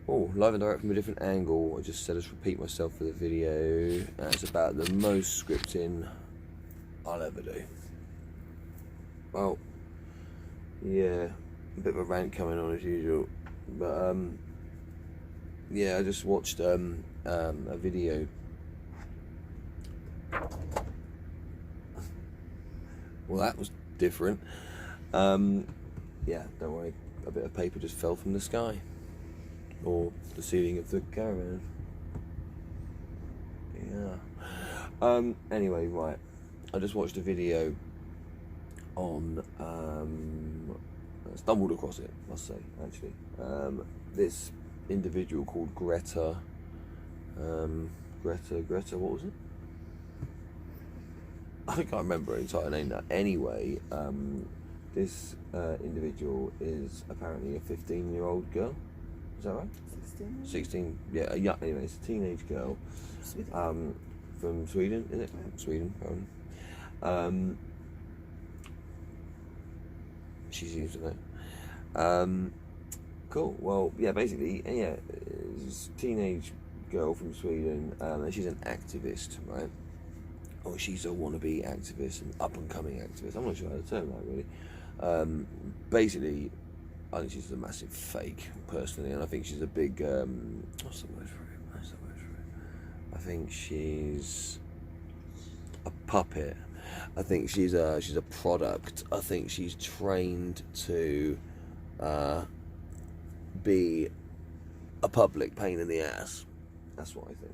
Oh, live and direct from a different angle. I just said I'd repeat myself for the video. It's about the most scripting I'll ever do. Well, yeah, a bit of a rant coming on as usual, but yeah, I just watched a video. Well, that was different. Yeah, don't worry, a bit of paper just fell from the sky, or the ceiling of the caravan. Yeah. Anyway, right, I just watched a video on, stumbled across it, must say, actually. This individual called Greta, Greta, what was it? I can't remember her entire name now. Anyway, this individual is apparently a 15-year-old girl. Is that right? 16? 16, yeah, anyway, it's a teenage girl. Sweden. From Sweden, is it? Yeah. Sweden, apparently. She seems to know. Cool, well, yeah, basically, yeah, it's a teenage girl from Sweden, and she's an activist, right? Or she's a wannabe activist, an up-and-coming activist. I'm not sure how to term that, really. Basically, I think she's a massive fake, personally, and I think she's a big, what's the word for it? I think she's a puppet. I think she's a product. I think she's trained to be a public pain in the ass. That's what I think.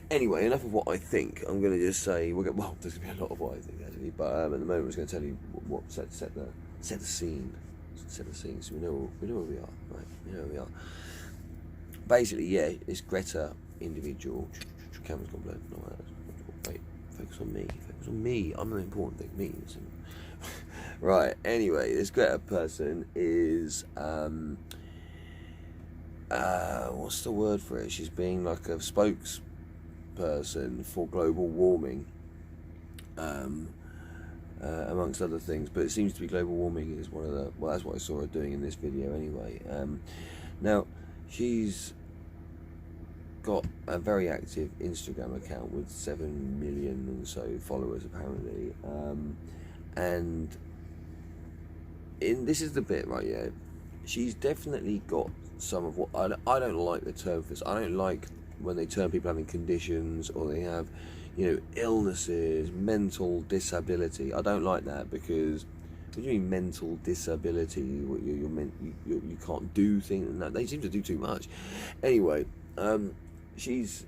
Anyway, enough of what I think. I'm going to just say, well, there's going to be a lot of what I think, actually, but at the moment I'm just going to tell you what set the scene. Set the scene, so we know where we are, right? We know where we are. Basically, yeah, this Greta individual. Camera's gone blurred. No, wait, focus on me. Focus on me. I'm the important thing. Me. Right. Anyway, this Greta person is what's the word for it? She's being like a spokesperson for global warming, amongst other things. But it seems to be global warming is one of the, well, that's what I saw her doing in this video anyway. Now, she's got a very active Instagram account with 7 million and so followers, apparently. And this is the bit, right? Yeah, she's definitely got some of what I don't like the term for this. I don't like when they term people having conditions, or they have, illnesses, mental disability. I don't like that, because what do you mean mental disability? You can't do things. No, they seem to do too much. Anyway, she's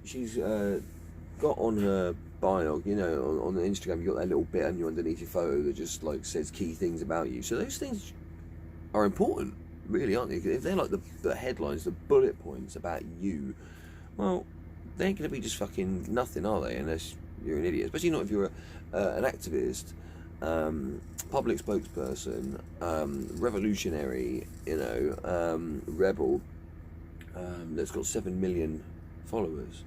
got on her bio, on the Instagram, you got that little bit on you underneath your photo that just like says key things about you. So those things are important, really, aren't they? If they're like the headlines, the bullet points about you, well, they ain't gonna be just fucking nothing, are they? Unless you're an idiot, especially not if you're an activist, public spokesperson, revolutionary, rebel, that's got 7 million followers.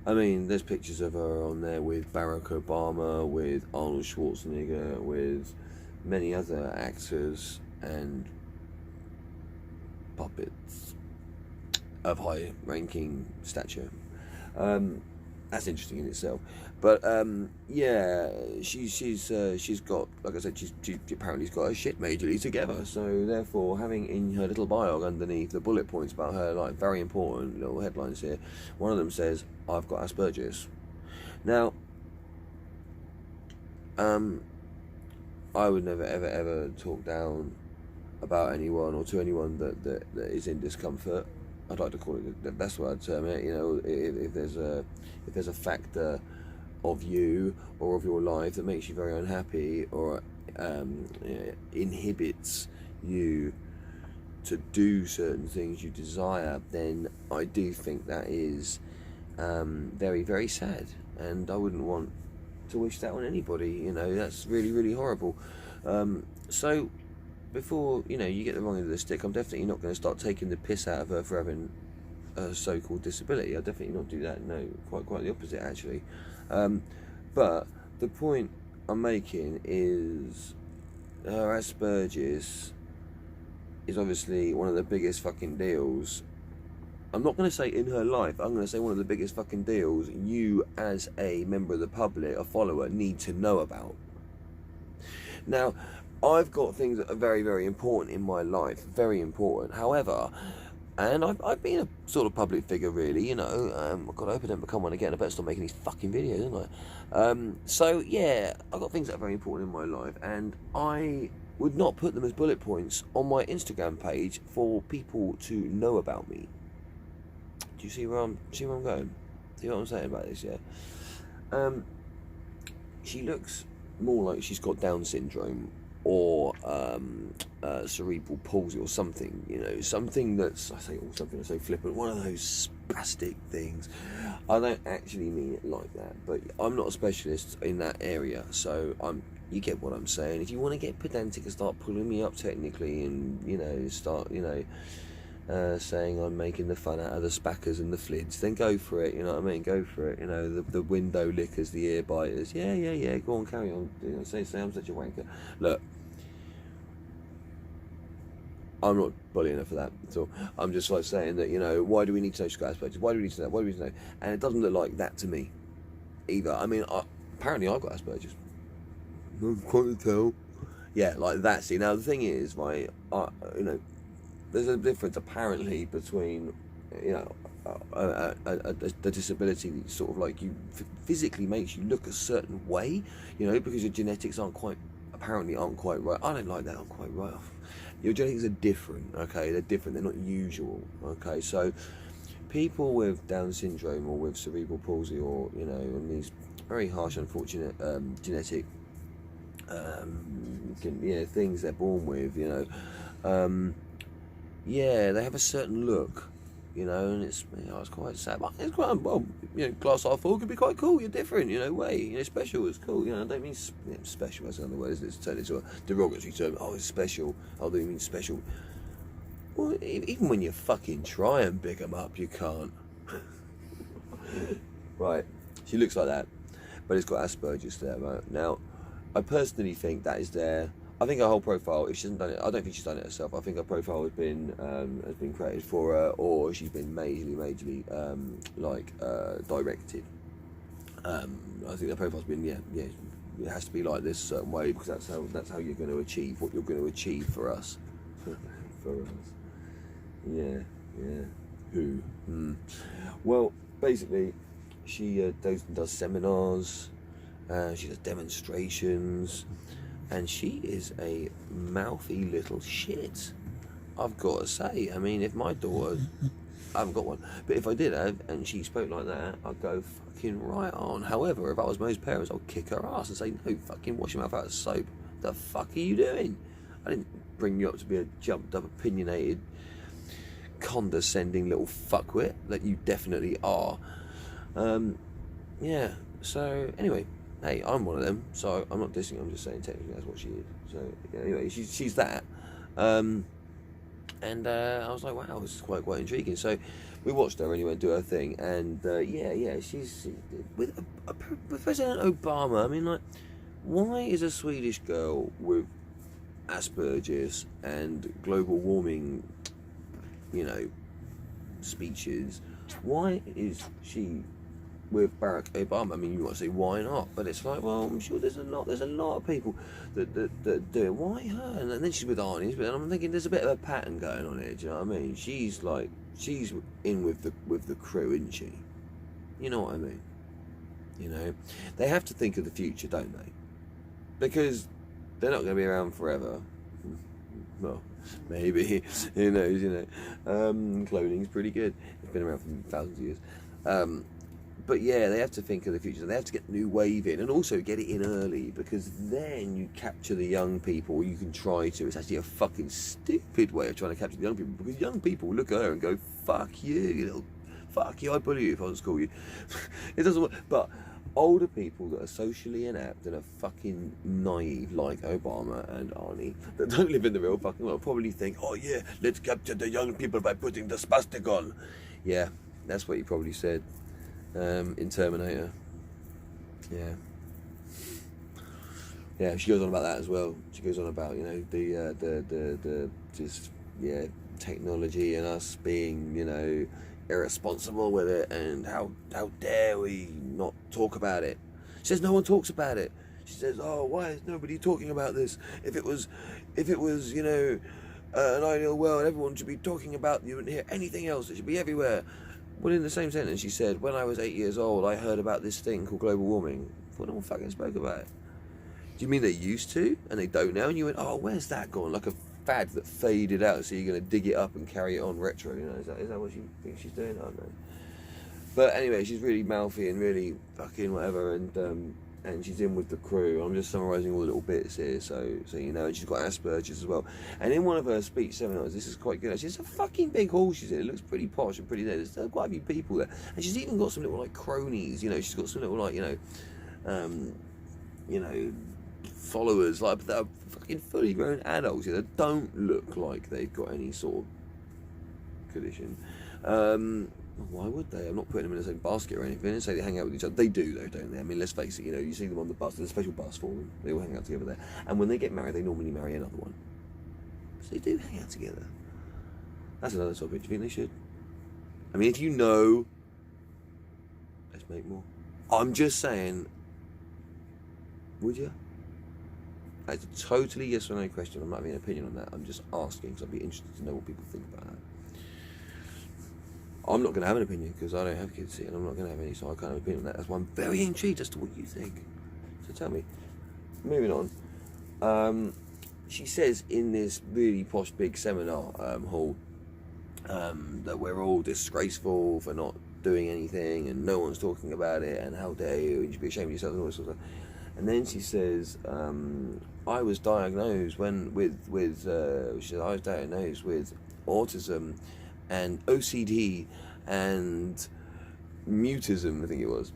I mean, there's pictures of her on there with Barack Obama, with Arnold Schwarzenegger, with many other actors and puppets of high-ranking stature. That's interesting in itself. But yeah, she's got, like I said, she apparently has got her shit majorly together. So therefore, having in her little bio underneath the bullet points about her, like, very important little headlines here, one of them says, "I've got Asperger's." Now, I would never ever talk down about anyone or to anyone that is in discomfort. I'd like to call it, that's what I'd term it. If there's a factor of you or of your life that makes you very unhappy, or inhibits you to do certain things you desire, then I do think that is very, very sad, and I wouldn't want to wish that on anybody. That's really, really horrible. So before you get the wrong end of the stick, I'm definitely not going to start taking the piss out of her for having a so-called disability. I'll definitely not do that. No, quite the opposite, actually. But the point I'm making is her Asperger's is obviously one of the biggest fucking deals I'm not going to say in her life, I'm going to say one of the biggest fucking deals you as a member of the public, a follower, need to know about. Now, I've got things that are very, very important in my life, very important. However, and I've been a sort of public figure, really, you know. God, I hope I don't become one again. I better stop making these fucking videos, don't I? So, yeah, I've got things that are very important in my life, and I would not put them as bullet points on my Instagram page for people to know about me. Do you see where I'm going? See what I'm saying about this, yeah? She looks more like she's got Down syndrome or cerebral palsy or something, you know, something that's, something that's so flippant, one of those spastic things. I don't actually mean it like that, but I'm not a specialist in that area, so you get what I'm saying. If you want to get pedantic and start pulling me up technically and, you know, start, you know, saying I'm making the fun out of the spackers and the flids, then go for it, you know what I mean? Go for it, you know, the window lickers, the ear biters. Yeah, go on, carry on. You know, say I'm such a wanker. Look, I'm not bullying her for that at all. I'm just like saying that, you know, why do we need to know she's got Asperger's? Why do we need to know? Why do we need to know? And it doesn't look like that to me either. I mean, apparently I've got Asperger's. I can't tell. Yeah, like that. See, now the thing is, right, you know, there's a difference apparently between, you know, the disability that sort of like you physically makes you look a certain way, you know, because your genetics aren't quite right. I don't like that, aren't quite right. Your genetics are different, okay? They're different, they're not usual, okay? So people with Down syndrome or with cerebral palsy or, you know, and these very harsh, unfortunate genetic things they're born with, you know, yeah, they have a certain look, you know, and it's quite sad. But it's quite, well, you know, glass half full can be quite cool. You're different, you know, you know, special is cool. You know, I don't mean special as another word. It's turned into a derogatory term. Oh, it's special. Oh, do you mean special? Well, even when you fucking try and big them up, you can't. Right, she looks like that, but it's got Asperger's there, right? Now, I personally think that is there. I think her whole profile, if she hasn't done it, I don't think she's done it herself. I think her profile has been created for her, or she's been majorly directed. I think her profile's been it has to be like this a certain way, because that's how you're going to achieve what you're going to achieve for us. For us. Yeah. Who? Well, basically, she does seminars, she does demonstrations. And she is a mouthy little shit, I've got to say. I mean, if my daughter, I haven't got one, but if I did have, and she spoke like that, I'd go fucking right on. However, if I was most parents, I'd kick her ass and say, no, fucking wash your mouth out of soap. The fuck are you doing? I didn't bring you up to be a jumped up, opinionated, condescending little fuckwit that you definitely are. Yeah, so anyway. Hey, I'm one of them, so I'm not dissing. I'm just saying technically that's what she is. So yeah, anyway, she's that, and I was like, wow, this is quite intriguing. So we watched her anyway do her thing, and she's with President Obama. I mean, like, why is a Swedish girl with Asperger's and global warming, you know, speeches? Why is she with Barack Obama? I mean, you might say, why not? But it's like, well, I'm sure there's a lot of people that do it. Why her? And then she's with Arnie's, but I'm thinking there's a bit of a pattern going on here. Do you know what I mean? She's in with the crew, isn't she? You know what I mean? You know, they have to think of the future, don't they? Because they're not going to be around forever. Well, maybe. Who knows? You know, cloning's pretty good. It's been around for thousands of years. But yeah, they have to think of the future. They have to get the new wave in, and also get it in early, because then you capture the young people. You can try to. It's actually a fucking stupid way of trying to capture the young people, because young people look at her and go, "Fuck you, fuck you. I'd bully you if I was at school." You, it doesn't work. But older people that are socially inept and are fucking naive, like Obama and Arnie, that don't live in the real fucking world, probably think, "Oh yeah, let's capture the young people by putting the spastic on." Yeah, that's what he probably said. In Terminator. Yeah, she goes on about that as well. She goes on about, you know, the just technology and us being, you know, irresponsible with it, and how dare we not talk about it. She says no one talks about it. She says, oh, why is nobody talking about this? If it was, you know, an ideal world, everyone should be talking about. You wouldn't hear anything else. It should be everywhere. Well, in the same sentence, she said, when I was 8 years old, I heard about this thing called global warming. I thought no one fucking spoke about it. Do you mean they used to and they don't now? And you went, oh, where's that gone? Like a fad that faded out, so you're going to dig it up and carry it on retro. You know, is that what she thinks she's doing? I don't know. But anyway, she's really mouthy and really fucking whatever, and she's in with the crew. I'm just summarising all the little bits here, so you know. And she's got Asperger's as well. And in one of her speech seminars, this is quite good. She's a fucking big hall. She's in. It looks pretty posh and pretty there. There's quite a few people there, and she's even got some little like cronies. You know, she's got some little like you know, followers like that are fucking fully grown adults. You know, that don't look like they've got any sort of condition. Why would they? I'm not putting them in the same basket or anything. I didn't say they hang out with each other. They do though, don't they? I mean, let's face it, you know, you see them on the bus, there's a special bus for them. They all hang out together there. And when they get married, they normally marry another one. So they do hang out together. That's another topic. Do you think they should? I mean, if you know, let's make more. I'm just saying, would you? That's a totally yes or no question. I'm not having an opinion on that. I'm just asking because I'd be interested to know what people think about that. I'm not going to have an opinion because I don't have kids here, and I'm not going to have any, so I can't have an opinion on that. That's why I'm very intrigued as to what you think. So tell me. Moving on. She says in this really posh big seminar hall that we're all disgraceful for not doing anything, and no one's talking about it, and how dare you, and you should be ashamed of yourself, and all this sort of stuff. And then she says, I was diagnosed with autism and OCD and mutism, I think it was.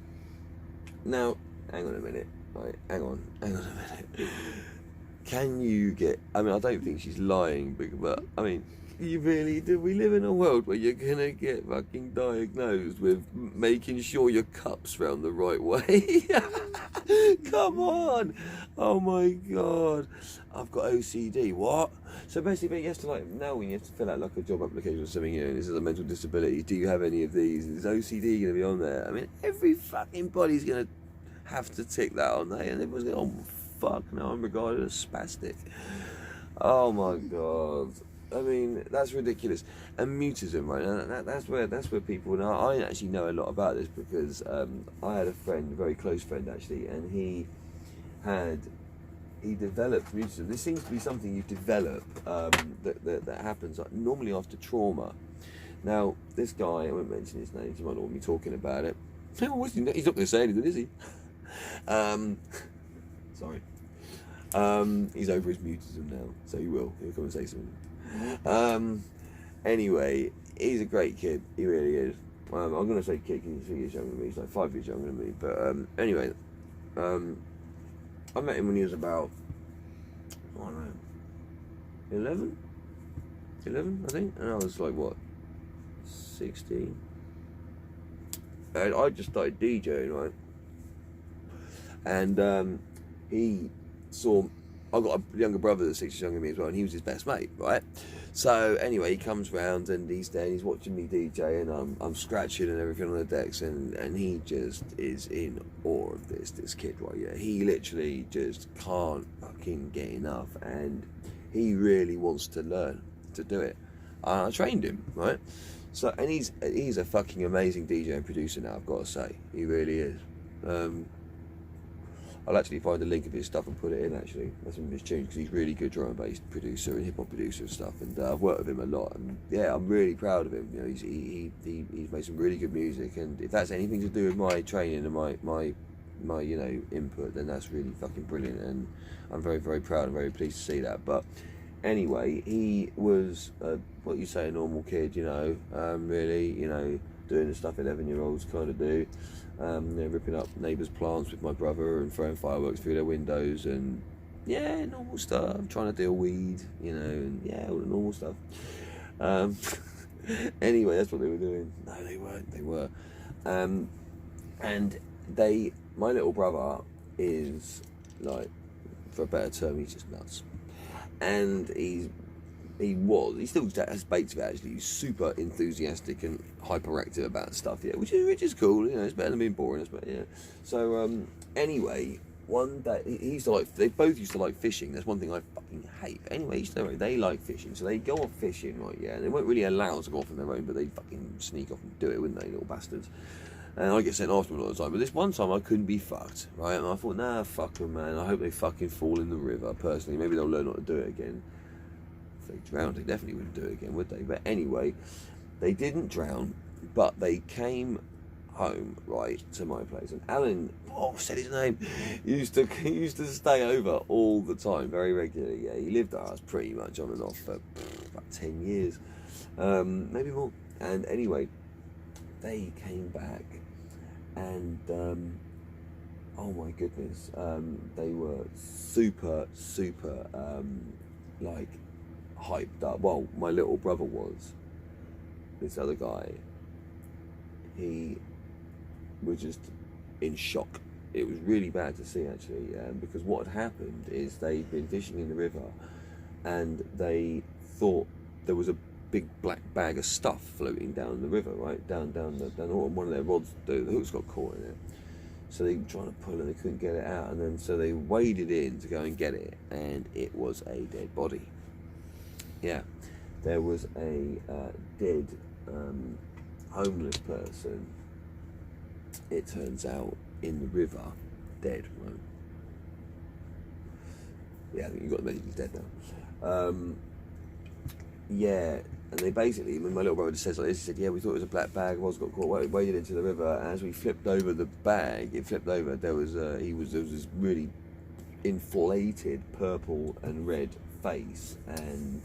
Now, hang on a minute. Right, hang on a minute. Can you get... I mean, I don't think she's lying, but I mean, you really... Do we live in a world where you're going to get fucking diagnosed with making sure your cup's round the right way? Come on! Oh my God. I've got OCD. What? So basically, you have to, like, now when you have to fill out, like, a job application or something, you know, this is a mental disability. Do you have any of these? Is OCD going to be on there? I mean, every fucking body's going to have to tick that on there. And everyone's going, oh, fuck, no, I'm regarded as spastic. Oh, my God. I mean, that's ridiculous. And mutism, right? That's where people... Now, I actually know a lot about this because I had a friend, a very close friend, actually, and he developed mutism. This seems to be something you develop that happens normally after trauma. Now, this guy, I won't mention his name, you might not want me talking about it. He's not going to say anything, is he? Sorry. He's over his mutism now, so he will. He'll come and say something. Anyway, he's a great kid. He really is. I'm going to say kid because he's 3 years younger than me. He's like 5 years younger than me. But anyway, I met him when he was about, I don't know, 11 I think, and I was like, what, 16? And I just started DJing, right? And he saw, I got a younger brother that's 6 years younger than me as well, and he was his best mate, right? So anyway, he comes round and he's there and he's watching me DJ, and I'm scratching and everything on the decks, and he just is in awe of this kid, right? Yeah, he literally just can't fucking get enough, and he really wants to learn to do it. I trained him, right? So, and he's a fucking amazing DJ and producer now, I've got to say. He really is. I'll actually find a link of his stuff and put it in, actually. That's some of his tunes, because he's really good drum and bass producer and hip-hop producer and stuff, and I've worked with him a lot, and yeah, I'm really proud of him. You know, he's made some really good music, and if that's anything to do with my training and my you know, input, then that's really fucking brilliant, and I'm very, very proud and very pleased to see that. But anyway, he was, what you say, a normal kid, you know, really, you know, doing the stuff 11-year-olds kind of do. You know, ripping up neighbours' plants with my brother and throwing fireworks through their windows, and yeah, normal stuff, trying to deal weed, you know, and yeah, all the normal stuff. Anyway, that's what they were doing. No, they weren't, they were. And my little brother is, like, for a better term, he's just nuts. And he's He still has baits of it, actually. He's super enthusiastic and hyperactive about stuff, yeah, which is cool, it's better than being boring, but yeah. So, anyway, one day, they both used to like fishing. That's one thing I fucking hate. But anyway, they like fishing, so they go off fishing, right, yeah, and they weren't really allowed to go off on their own, but they'd fucking sneak off and do it, wouldn't they, little bastards? And I get sent after them all the time, but this one time I couldn't be fucked, right, and I thought, nah, fuck them, man, I hope they fucking fall in the river, personally. Maybe they'll learn not to do it again. If they drowned, they definitely wouldn't do it again, would they? But anyway, they didn't drown, but they came home, right, to my place. And Alan, said his name, he used to stay over all the time, very regularly. Yeah, he lived at us pretty much on and off for about 10 years, maybe more. And anyway, they came back, and oh my goodness, they were super like hyped up. Well, my little brother was. This other guy, he was just in shock. It was really bad to see, actually, because what had happened is they'd been fishing in the river, and they thought there was a big black bag of stuff floating down the river, right, down one of their rods. The hooks got caught in it, so they were trying to pull and they couldn't get it out, and then so they waded in to go and get it, and it was a dead body. Yeah, there was a dead homeless person, it turns out, in the river, dead, right? Yeah, I think you've got to imagine he's dead now. Yeah, and they basically, when my little brother just says like this, he said, yeah, we thought it was a black bag, got caught, waded into the river, and as we flipped over the bag, it flipped over, there was this really inflated purple and red face, and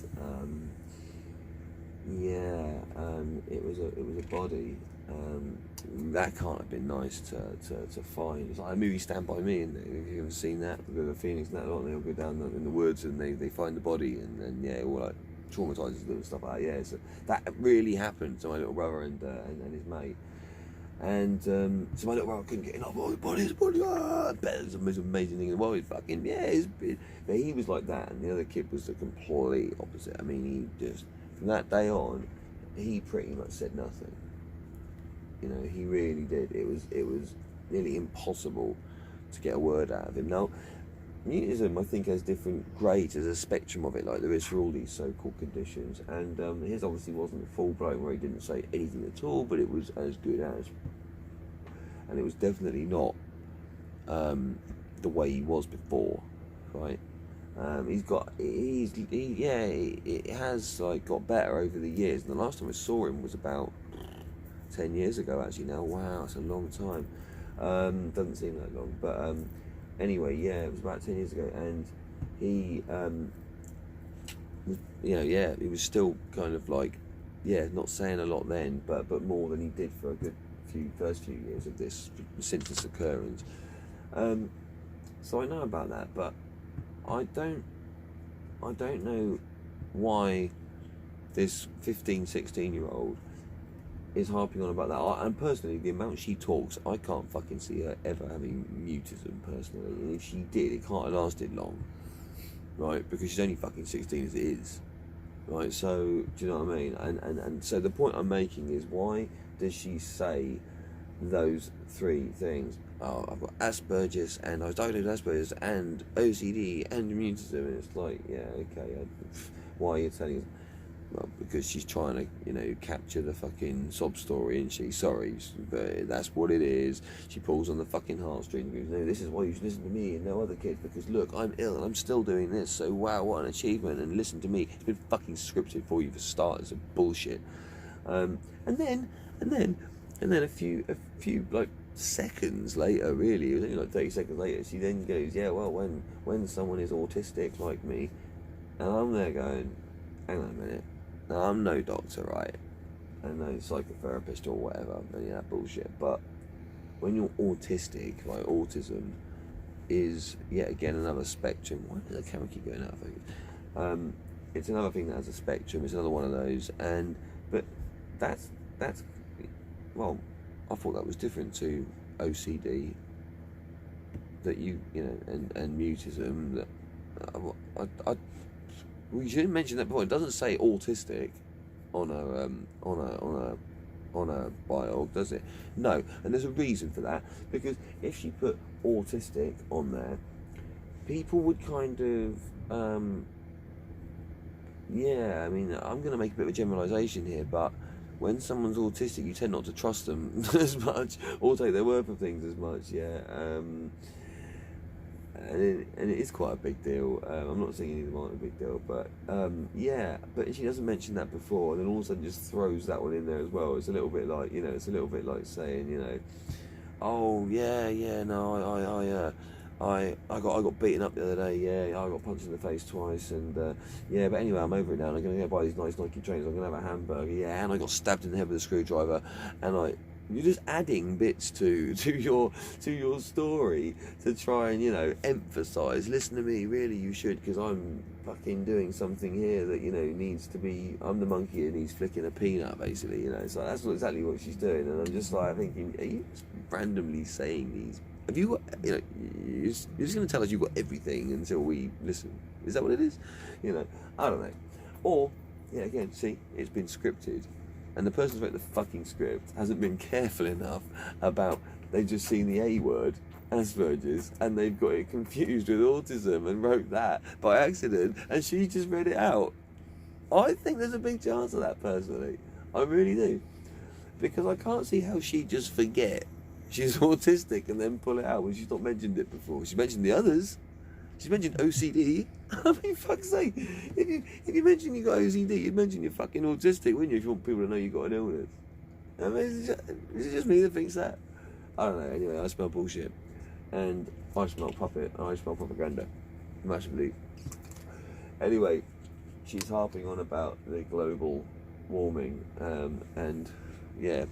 it was a body. That can't have been nice to find. It's like a movie Stand By Me, and have you ever seen that? River Phoenix and that lot, and they all go down in the woods and they find the body, and then yeah, all like traumatizes them and stuff like that. Yeah, so that really happened to my little brother and his mate. And so my little brother couldn't get enough. Oh, the body, it's the most amazing thing in the world. He's fucking, but he was like that, and the other kid was the complete opposite. I mean, he just, from that day on, he pretty much said nothing. He really did. It was nearly impossible to get a word out of him. Now, mutism, I think, has different grades. There's a spectrum of it, like there is for all these so-called conditions. And his obviously wasn't a full blown where he didn't say anything at all, but it was as good as. And it was definitely not the way he was before, right? It has like got better over the years. And the last time I saw him was about 10 years ago, actually. Now, wow, it's a long time. Doesn't seem that long, but anyway, yeah, it was about 10 years ago, and he he was still kind of like, not saying a lot then, but more than he did for a good first few years of this, since this occurrence. So I know about that, but I don't know why this 15-16-year-old is harping on about that. And personally, the amount she talks, I can't fucking see her ever having mutism, personally. And if she did, it can't have lasted long, right? Because she's only fucking 16 as it is, right? So, do you know what I mean? And so the point I'm making is, why does she say those three things? Oh, I've got Asperger's, and I was diagnosed with Asperger's, and OCD, and mutism. And it's like, yeah, okay, why are you telling us? Well, because she's trying to, capture the fucking sob story, and she's sorry, but that's what it is. She pulls on the fucking heartstrings. No, this is why you should listen to me and no other kids, because look, I'm ill and I'm still doing this. So wow, what an achievement! And listen to me. It's been fucking scripted for you for starters. It's bullshit. And then a few like seconds later, really, it was only like 30 seconds later, she then goes, yeah, well, when someone is autistic like me, and I'm there going, hang on a minute. Now, I'm no doctor, right? I'm no psychotherapist or whatever, any of that bullshit. But when you're autistic, like autism is yet again another spectrum. Why does the camera keep going out of focus? It's another thing that has a spectrum. It's another one of those. But that's well, I thought that was different to OCD. That and mutism. That We shouldn't mention that before. It doesn't say autistic on a bio, does it? No, and there's a reason for that, because if she put autistic on there, people would kind of yeah. I mean, I'm going to make a bit of a generalisation here, but when someone's autistic, you tend not to trust them as much or take their word for things as much. Yeah. And it is quite a big deal. I'm not saying any of them aren't a big deal, but yeah. But she doesn't mention that before, and then all of a sudden just throws that one in there as well. It's a little bit like, it's a little bit like saying, oh yeah, no, I got beaten up the other day. Yeah, I got punched in the face twice, and yeah. But anyway, I'm over it now. And I'm gonna go buy these nice Nike trainers. I'm gonna have a hamburger. Yeah, and I got stabbed in the head with a screwdriver, and you're just adding bits to your story to try and emphasise. Listen to me, really, you should, because I'm fucking doing something here that needs to be. I'm the monkey and he's flicking a peanut, basically. So that's exactly what she's doing, and I'm just like thinking, are you just randomly saying these? Have you got? You're just going to tell us you've got everything until we listen. Is that what it is? I don't know. Or yeah, again, see, it's been scripted. And the person who wrote the fucking script hasn't been careful enough about, they've just seen the A word, Asperger's, and they've got it confused with autism and wrote that by accident, and she just read it out. I think there's a big chance of that, personally. I really do. Because I can't see how she'd just forget she's autistic and then pull it out when she's not mentioned it before. She mentioned the others. She's mentioned OCD. I mean, fuck's sake. If you mention you got OCD, you'd mention you're fucking autistic, wouldn't you? If you want people to know you got an illness. I mean, is it just me that thinks that? I don't know. Anyway, I smell bullshit. And I smell puppet. And I smell propaganda. Massively. Anyway, she's harping on about the global warming. And, yeah.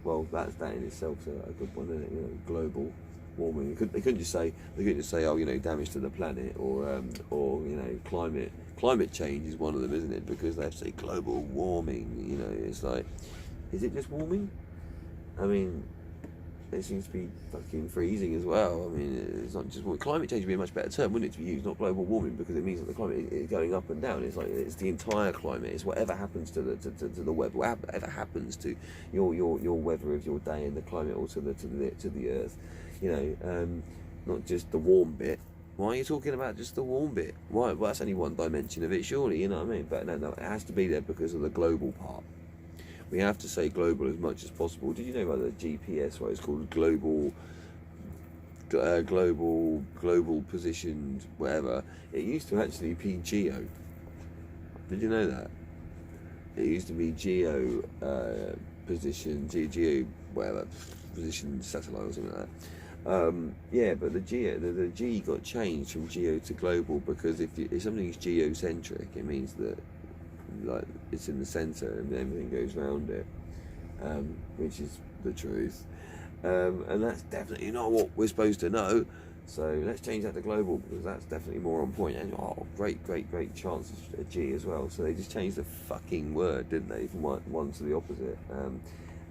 Well, that in itself is a good one, isn't it? Global warming. They couldn't just say, oh, damage to the planet, or climate change is one of them, isn't it? Because they have to say global warming. It's like, is it just warming? I mean, it seems to be fucking freezing as well. I mean, it's not just climate change would be a much better term, wouldn't it, to use, not global warming, because it means that the climate is going up and down. It's like it's the entire climate. It's whatever happens to the weather, whatever happens to your weather of your day and the climate, or to the earth. Not just the warm bit. Why are you talking about just the warm bit? Why? Well, that's only one dimension of it, surely. You know what I mean? But no, it has to be there because of the global part. We have to say global as much as possible. Did you know about the GPS, where it's called global positioned whatever? It used to actually be geo. Did you know that? It used to be geo positioned, geo whatever, positioned satellite or something like that. Yeah, but the G got changed from geo to global, because if something is geocentric, it means that it's in the centre and everything goes round it, which is the truth, and that's definitely not what we're supposed to know. So let's change that to global, because that's definitely more on point. And great chance of a G as well. So they just changed the fucking word, didn't they, from one to the opposite.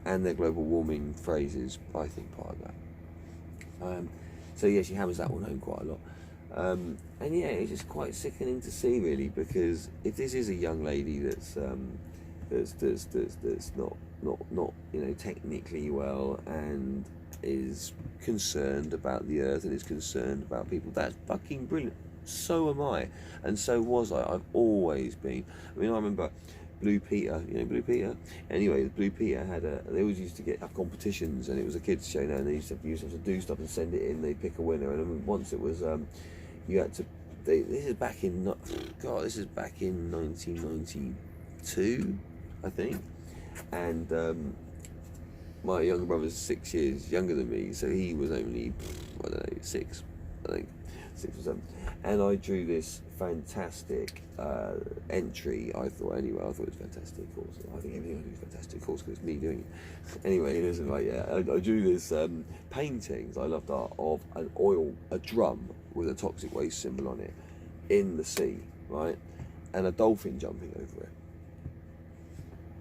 And their global warming phrase is, I think, part of that. So yeah, she hammers that one home quite a lot. And yeah, it's just quite sickening to see, really, because if this is a young lady that's not technically well, and is concerned about the earth and is concerned about people, that's fucking brilliant. So am I, and so was I. I've always been. I mean, I remember Blue Peter, Blue Peter? Anyway, Blue Peter they always used to have competitions, and it was a kids show now, and they used to have to do stuff and send it in, they'd pick a winner, and I mean, once it was, you had to, this is back in 1992, I think, and my younger brother's 6 years younger than me, so he was only, I don't know, 6, I think, 6 or 7, and I drew this fantastic entry. I thought it was fantastic, of course. I think everything I do is fantastic, of course, because it's me doing it. Anyway, it was like, yeah, I drew this paintings, I loved art, of a drum with a toxic waste symbol on it in the sea, right, and a dolphin jumping over it.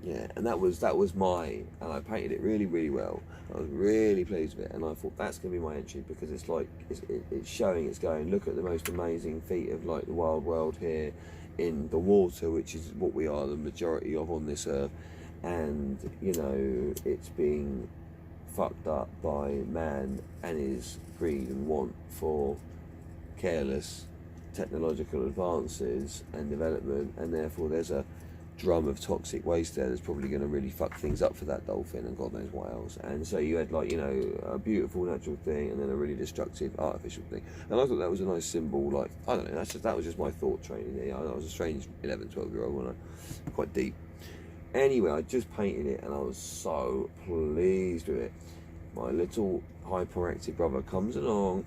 Yeah, and that was my, and I painted it really, really well. I was really pleased with it, and I thought that's going to be my entry, because it's like it's showing, it's going, look at the most amazing feat of like the wild world here in the water, which is what we are the majority of on this earth, and you know it's being fucked up by man and his greed and want for careless technological advances and development, and therefore there's a drum of toxic waste there that's probably going to really fuck things up for that dolphin and God knows what else. And so you had like, you know, a beautiful natural thing and then a really destructive artificial thing. And I thought that was a nice symbol. Like, I don't know, that was just my thought training. I was a strange 11, 12-year-old when I quite deep. Anyway, I just painted it and I was so pleased with it. My little hyperactive brother comes along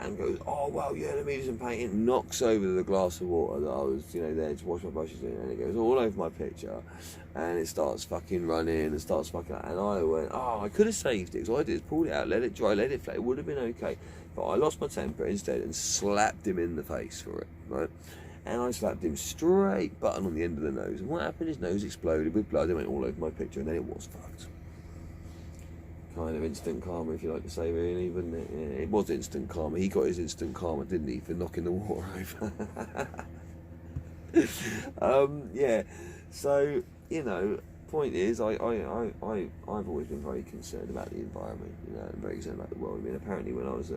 and goes, oh well, yeah, let me do some painting, knocks over the glass of water that I was, you know, there to wash my brushes in, and it goes all over my picture, and it starts fucking running and starts fucking, and I went, oh, I could have saved it, so I did is pulled it out, let it dry, let it flat, it would have been okay, but I lost my temper instead and slapped him in the face for it, right? And I slapped him straight button on the end of the nose, and what happened, his nose exploded with blood, it went all over my picture, and then it was fucked. Kind of instant karma, if you like to say, really, wouldn't it? Yeah, it was instant karma. He got his instant karma, didn't he, for knocking the water over? Yeah. So, you know, point is, I've always been very concerned about the environment. You know, and very concerned about the world. I mean, apparently, when I was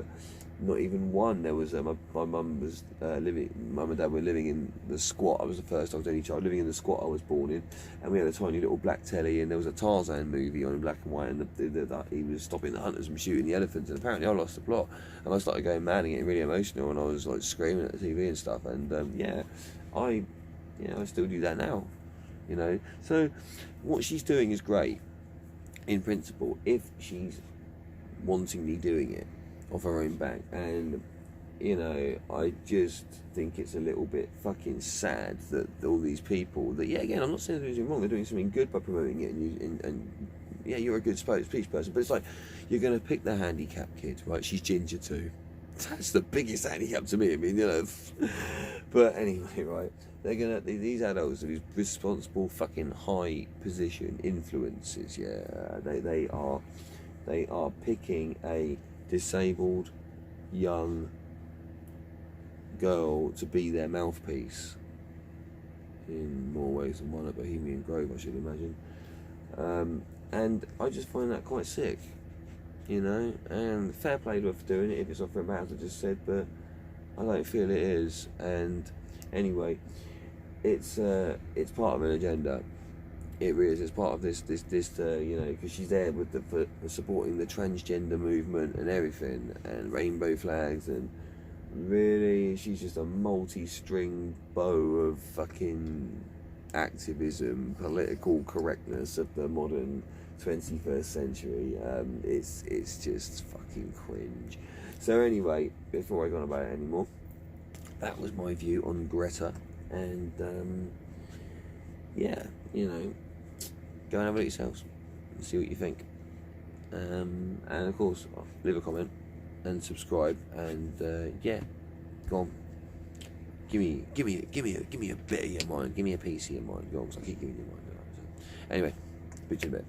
not even one, there was my mum was mum and dad were living in the squat. I was the first, I was the only child living in the squat I was born in, and we had a tiny little black telly, and there was a Tarzan movie on in black and white, and he was stopping the hunters from shooting the elephants, and apparently I lost the plot, and I started going mad and getting really emotional, and I was like screaming at the TV and stuff, and I still do that now, you know. So what she's doing is great in principle if she's wantingly doing it off her own back, and you know, I just think it's a little bit fucking sad that all these people that, yeah, again, I'm not saying they're doing anything wrong, they're doing something good by promoting it, and yeah, you're a good speech person, but it's like, you're going to pick the handicapped kid, right? She's ginger too. That's the biggest handicap to me, I mean, you know. But anyway, right, they're gonna, these adults, these responsible fucking high position influences, yeah, they are picking a disabled young girl to be their mouthpiece in more ways than one at Bohemian Grove, I should imagine, and I just find that quite sick, you know. And fair play to her for doing it if it's off her mouth, I just said, but I don't feel it is. And anyway, it's part of an agenda. It really is. It's part of this you know, because she's there with for supporting the transgender movement and everything, and rainbow flags, and really, she's just a multi-string bow of fucking activism, political correctness of the modern 21st century. It's just fucking cringe. So anyway, before I go on about it anymore, that was my view on Greta, and yeah, you know, go and have a look yourselves and see what you think. And of course, leave a comment and subscribe, and yeah, go on. Give me a bit of your mind. Give me a piece of your mind. Go on, 'cause I keep giving you mine. Anyway, speak to you in a bit.